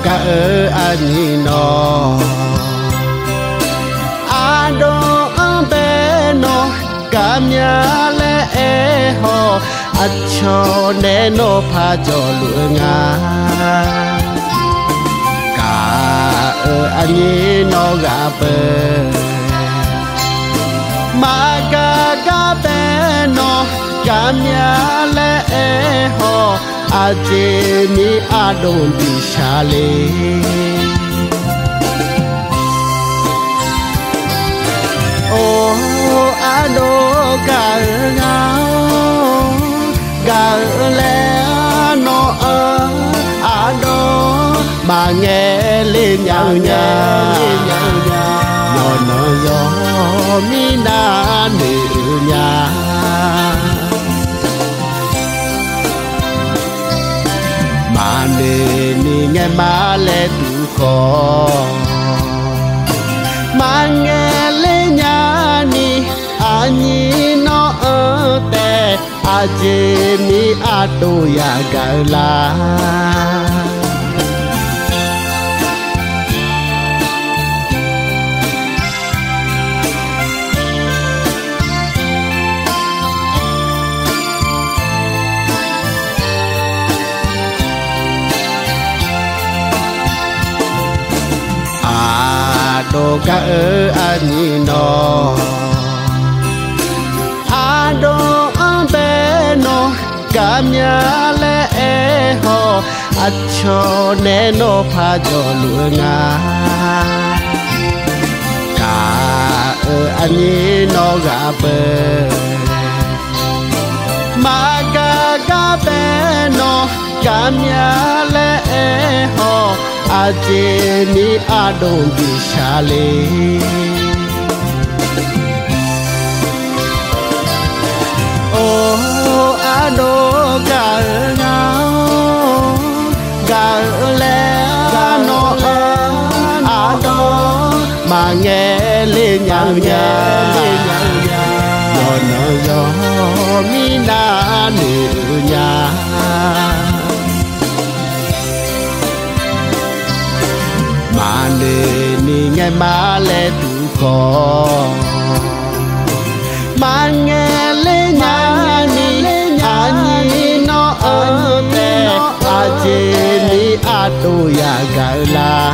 cả anh nó đô bé nó cảm nhà lẽ ho cho nên nó pha cho lụa ngà cả anh nó gà bờ mà cả bé nó cảm nhà lẽ ho aje ni adon di shale oh ado ga le no ado mà nghe lên nhau nha yo no yo mi na nữ nha mà nề ni nghe má lệ tu khó mà nghe lệ nhà ni anh nó ở tè aje mi ado ya gala đồ cả anh nó đồ bé nó cảm nhà lẽ ho cho nên nó pha cho lụa ngà cả anh nó gà bờ mà cả bé nó cảm nhà lẽ ho aje ni adon di shale oh ado ga le no ado mà nghe lên nhau nha yo no yo mi na nữ nha mà nề ni nghe má lệ tu khó mà nghe lệ nhà ni anh nó ở tè aje ni ado ya gala